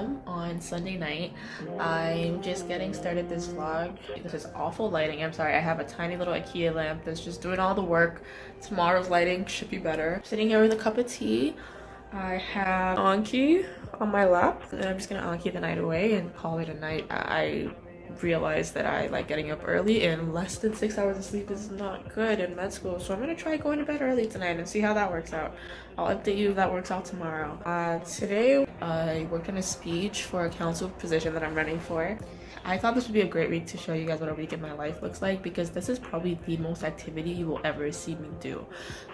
p.m. on Sunday night. I'm just getting started this vlog. This is awful lighting. I'm sorry. I have a tiny little IKEA lamp that's just doing all the work. Tomorrow's lighting should be better. Sitting here with a cup of tea. I have Anki on my lap, and I'm just gonna Anki the night away and call it a night. I realized that I like getting up early, and less than 6 hours of sleep is not good in med school, so I'm gonna try going to bed early tonight and see how that works out. I'll update you if that works out tomorrow. Today I worked on a speech for a council position that I'm running for. I thought this would be a great week to show you guys what a week in my life looks like, because this is probably the most activity you will ever see me do.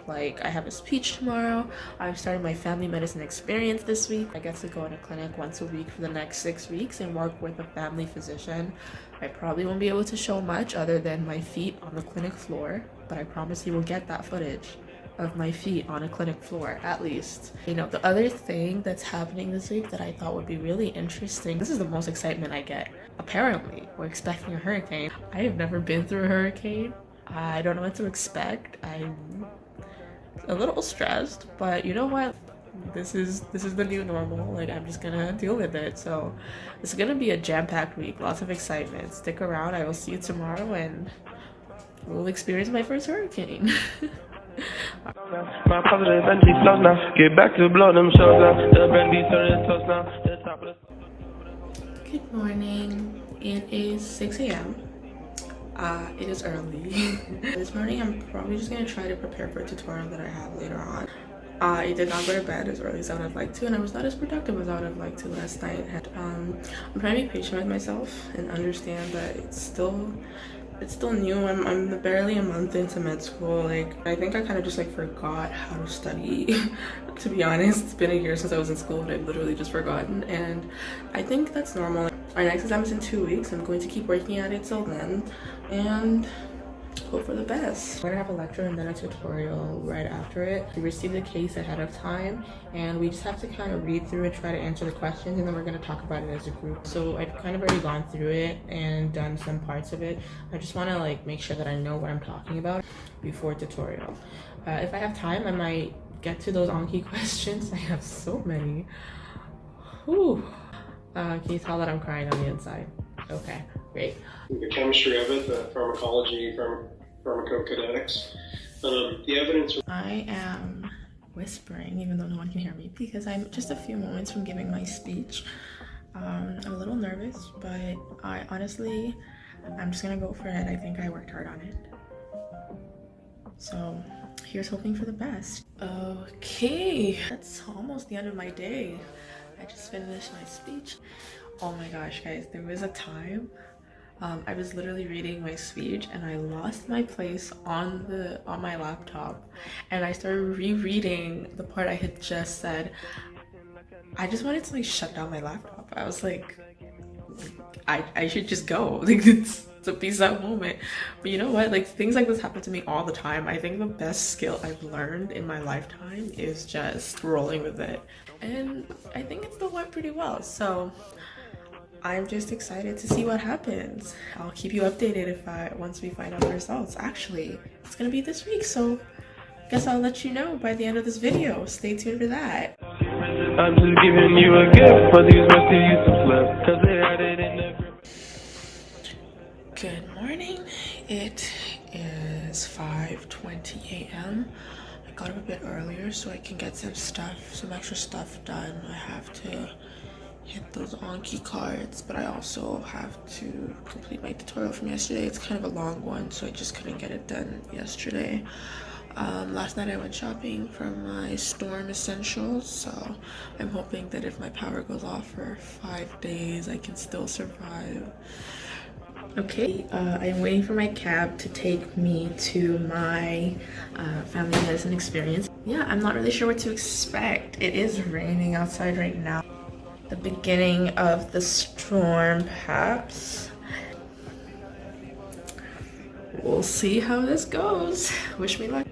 Like, I have a speech tomorrow. I'm starting my family medicine experience this week. I get to go in a clinic once a week for the next 6 weeks and work with a family physician. I probably won't be able to show much other than my feet on the clinic floor, but I promise you will get that footage of my feet on a clinic floor, at least. You know, the other thing that's happening this week that I thought would be really interesting, this is the most excitement I get. Apparently, we're expecting a hurricane. I have never been through a hurricane. I don't know what to expect. I'm a little stressed, but you know what? This is the new normal. Like, I'm just gonna deal with it. So it's gonna be a jam-packed week, lots of excitement. Stick around. I will see you tomorrow and we'll experience my first hurricane. My positive energy flows now. Get back to blow them shows now. The brandy turning toast now. Good morning. It is 6 a.m. It is early. This morning I'm probably just gonna try to prepare for a tutorial that I have later on. I did not go to bed as early as I would have liked to, and I was not as productive as I would have liked to last night. I'm trying to be patient with myself and understand that it's still new. I'm barely a month into med school. Like, I think I kind of just like forgot how to study. To be honest, it's been a year since I was in school, but I've literally just forgotten, and I think that's normal. Our next exam is in 2 weeks. I'm going to keep working at it till then and hope for the best. We're gonna have a lecture and then a tutorial right after it. We received the case ahead of time, and we just have to kind of read through it, try to answer the questions, and then we're gonna talk about it as a group. So I've kind of already gone through it and done some parts of it. I just want to like make sure that I know what I'm talking about before tutorial. If I have time, I might get to those Anki questions. I have so many. Whew. Can you tell that I'm crying on the inside? Okay, great. The chemistry of it, the pharmacology, pharmacokinetics, the evidence. I am whispering even though no one can hear me because I'm just a few moments from giving my speech. I'm a little nervous, but I'm just gonna go for it. I think I worked hard on it. So here's hoping for the best. Okay, that's almost the end of my day. I just finished my speech. Oh my gosh, guys, there was a time I was literally reading my speech and I lost my place on my laptop, and I started rereading the part I had just said. I just wanted to like shut down my laptop. I was like, I should just go. Like, it's a peace out moment. But you know what? Like, things like this happen to me all the time. I think the best skill I've learned in my lifetime is just rolling with it. And I think it still went pretty well. So I'm just excited to see what happens. I'll keep you updated once we find out the results. Actually, it's gonna be this week, so I guess I'll let you know by the end of this video. Stay tuned for that. I'm just giving you a gift for these rest of you to flip, 'cause they had it in the grip. Good morning. It is 5:20 a.m. I got up a bit earlier so I can get some extra stuff done. I have to hit those Anki cards, but I also have to complete my tutorial from yesterday. It's kind of a long one, so I just couldn't get it done yesterday. Last night I went shopping for my storm essentials, so I'm hoping that if my power goes off for 5 days, I can still survive. Okay, I'm waiting for my cab to take me to my family medicine experience. Yeah, I'm not really sure what to expect. It is raining outside right now. The beginning of the storm, perhaps. We'll see how this goes. Wish me luck.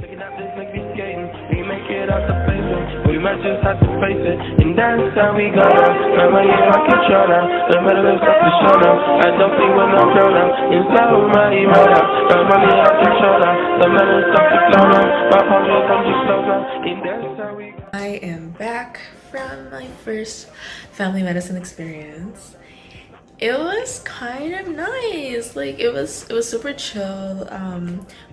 We make it out the basement. We might just have to face it, and that's how we go now. Mama, yeah, I can show now. The matter is up to show now. I don't think when I'm grown now. Inside of my right now. Mama, yeah, I can show now. The matter is up to flow now. My phone just comes to slow now, and that's how we go. I am back. back from my first family medicine experience. It was kind of nice. Like it was super chill.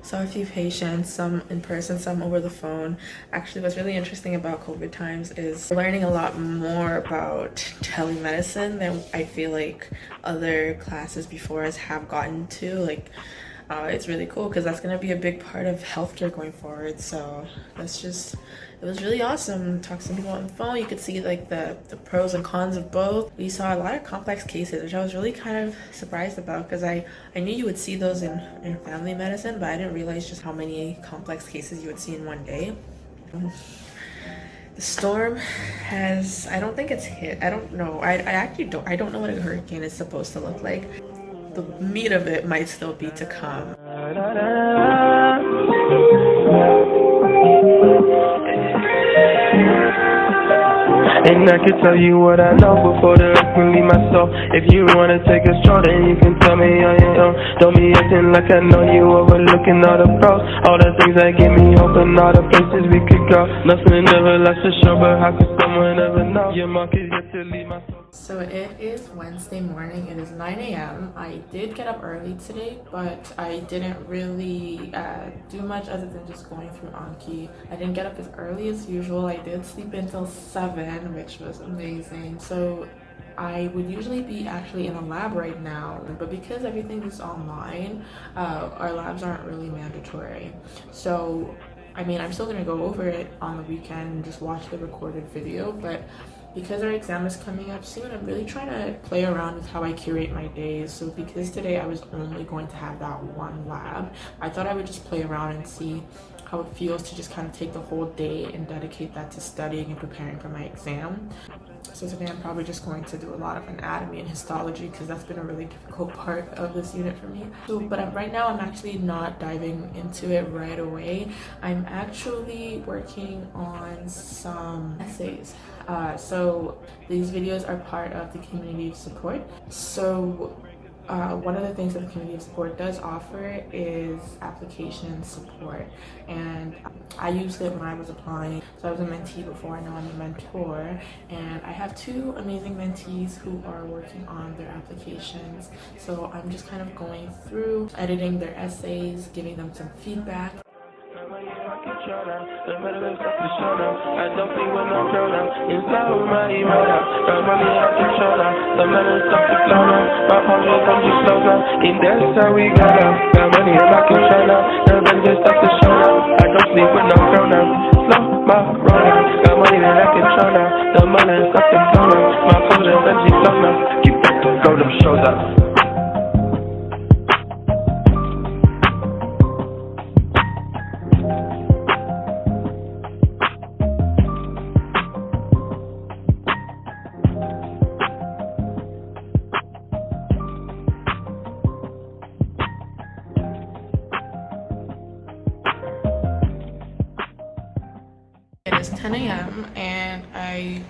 Saw a few patients, some in person, some over the phone. Actually, what's really interesting about COVID times is learning a lot more about telemedicine than I feel like other classes before us have gotten to. Like it's really cool because that's going to be a big part of healthcare going forward. So it was really awesome. Talk to some people on the phone. You could see like the pros and cons of both. We saw a lot of complex cases, which I was really kind of surprised about because I knew you would see those in family medicine, but I didn't realize just how many complex cases you would see in one day. The storm has, I don't think it's hit. I don't know. I actually don't know what a hurricane is supposed to look like. The meat of it might still be to come. And I can tell you what I know before the earth can leave my soul. If you wanna take a stroll, then you can tell me on your own. Don't be acting like I know you, overlooking all the pros, all the things that give me hope and all the places we could go. Nothing ever lasts for sure, but how could someone ever know? Your mark is yet to leave my soul. So it is Wednesday morning. It is 9 a.m. I did get up early today, but I didn't really do much other than just going through Anki. I didn't get up as early as usual. I did sleep until 7, which was amazing. So I would usually be actually in a lab right now, but because everything is online, our labs aren't really mandatory. So I mean, I'm still gonna go over it on the weekend and just watch the recorded video, but because our exam is coming up soon, I'm really trying to play around with how I curate my days. So because today I was only going to have that one lab, I thought I would just play around and see how it feels to just kind of take the whole day and dedicate that to studying and preparing for my exam. So today I'm probably just going to do a lot of anatomy and histology because that's been a really difficult part of this unit for me. But right now I'm actually not diving into it right away. I'm actually working on some essays. So these videos are part of the community of support. So one of the things that the community of support does offer is application support, and I used it when I was applying. So I was a mentee before, now I'm a mentor, and I have 2 amazing mentees who are working on their applications. So I'm just kind of going through, editing their essays, giving them some feedback. I don't think when I'm grown up, it's not my right. Got money I control now. The matter stuff to flow now. 500 I'm just slow now. And that's how we got now. Got money in my control now. The matter stuff to show now. I don't sleep when I'm grown up. Slow my road now. Got money that I control now. The money stuff to flow now. My clothes and energy flow now. Keep that go them shows up. It is 10 a.m. and I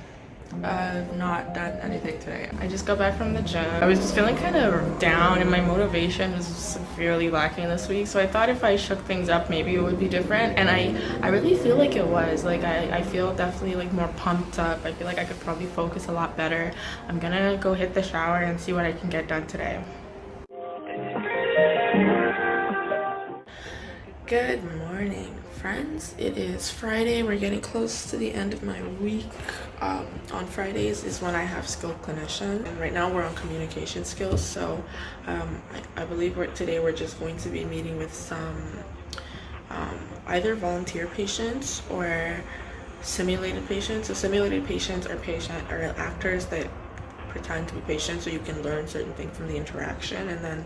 have not done anything today. I just got back from the gym. I was just feeling kind of down and my motivation was severely lacking this week. So I thought if I shook things up, maybe it would be different. And I really feel like it was. Like I feel definitely like more pumped up. I feel like I could probably focus a lot better. I'm gonna go hit the shower and see what I can get done today. Good morning, friends. It is Friday. We're getting close to the end of my week. On Fridays is when I have skilled clinician, and right now we're on communication skills. So I believe today we're just going to be meeting with some either volunteer patients or simulated patients. So simulated patients are actors that pretend to be patients so you can learn certain things from the interaction, and then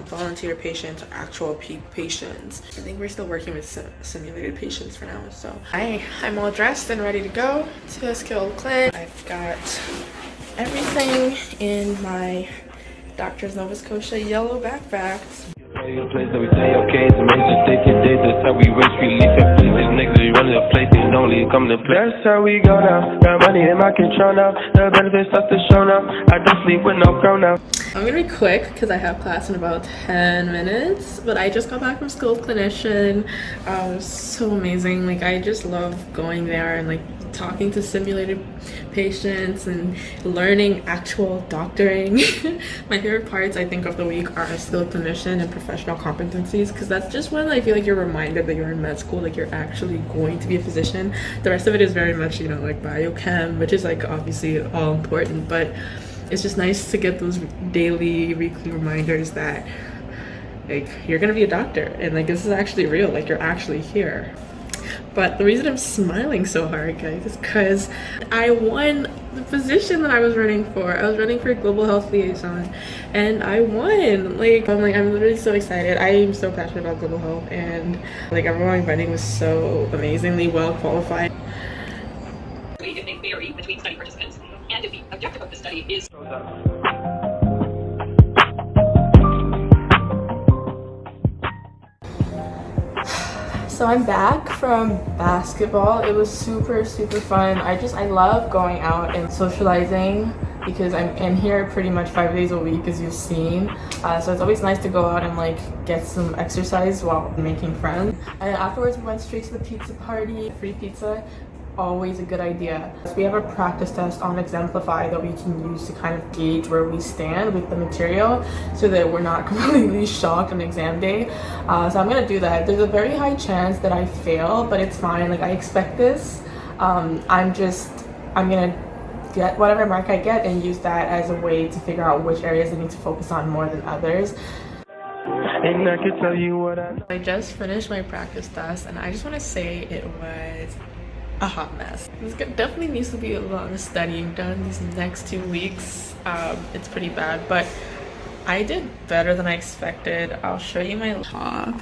volunteer patients are actual patients. I think we're still working with simulated patients for now. So I'm all dressed and ready to go to a skilled clinic. I've got everything in my Doctor's Nova Scotia yellow backpacks. Place that we say okay, it's amazing. Take your days, that's how we race, we leave it. These niggas, we run the place, they only come to play. That's how we go now. Got money in my control now. The benefits start to show now. I don't sleep with no crown now. I'm gonna be quick because I have class in about 10 minutes, but I just got back from skilled clinician. So amazing. Like I just love going there and like talking to simulated patients and learning actual doctoring. My favorite parts, I think, of the week are skilled clinician and professional competencies, because that's just when I feel like you're reminded that you're in med school, like you're actually going to be a physician. The rest of it is very much, you know, like biochem, which is like obviously all important, but it's just nice to get those daily, weekly reminders that like you're gonna be a doctor and like this is actually real, like you're actually here. But the reason I'm smiling so hard, guys, is because I won the position that I was running for. I was running for global health liaison and I won. I'm literally so excited. I am so passionate about global health, and like everyone running was so amazingly well qualified. If they vary between study participants, and if the objective of the study is So I'm back from basketball. It was super fun. I love going out and socializing because I'm in here pretty much 5 days a week, as you've seen. So it's always nice to go out and like get some exercise while making friends. And afterwards we went straight to the pizza party. Free pizza, always a good idea. So we have a practice test on Exemplify that we can use to kind of gauge where we stand with the material so that we're not completely shocked on exam day. So I'm gonna do that. There's a very high chance that I fail, but it's fine. Like I expect this. I'm gonna get whatever mark I get and use that as a way to figure out which areas I need to focus on more than others. And I can tell you what I just finished my practice test and I just want to say it was a hot mess. This definitely needs to be a lot of studying done these next 2 weeks. It's pretty bad, but I did better than I expected. I'll show you my top.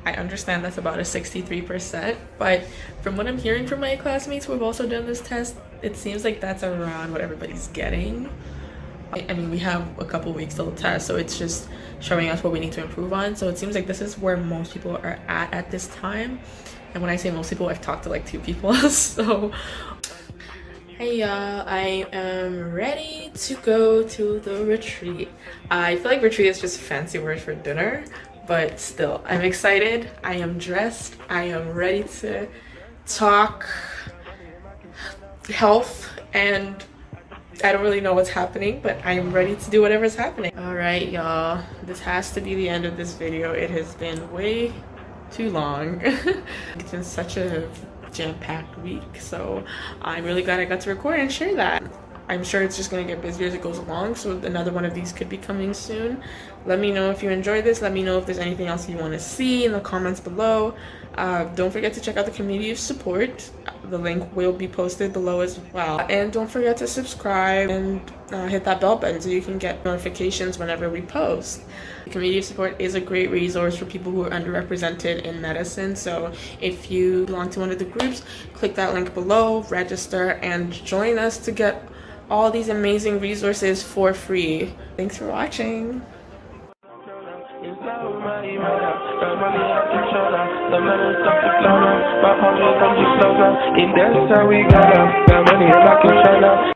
I understand that's about a 63%, but from what I'm hearing from my classmates who have also done this test, it seems like that's around what everybody's getting. I mean, we have a couple weeks till the test, so it's just showing us what we need to improve on. So it seems like this is where most people are at this time. And when I say most people, I've talked to like 2 people. So hey y'all, I am ready to go to the retreat. I feel like retreat is just a fancy word for dinner, but still, I'm excited. I am dressed. I am ready to talk health, and I don't really know what's happening, but I am ready to do whatever's happening. All right, y'all, this has to be the end of this video. It has been way too long. It's been such a jam-packed week, so I'm really glad I got to record and share that. I'm sure it's just going to get busier as it goes along, so another one of these could be coming soon. Let me know if you enjoyed this. Let me know if there's anything else you want to see in the comments below. Don't forget to check out the community of support. The link will be posted below as well. And don't forget to subscribe and hit that bell button so you can get notifications whenever we post. The community of support is a great resource for people who are underrepresented in medicine. So if you belong to one of the groups, click that link below, register, and join us to get all these amazing resources for free. Thanks for watching. And that's how we got up. Got money in my controller.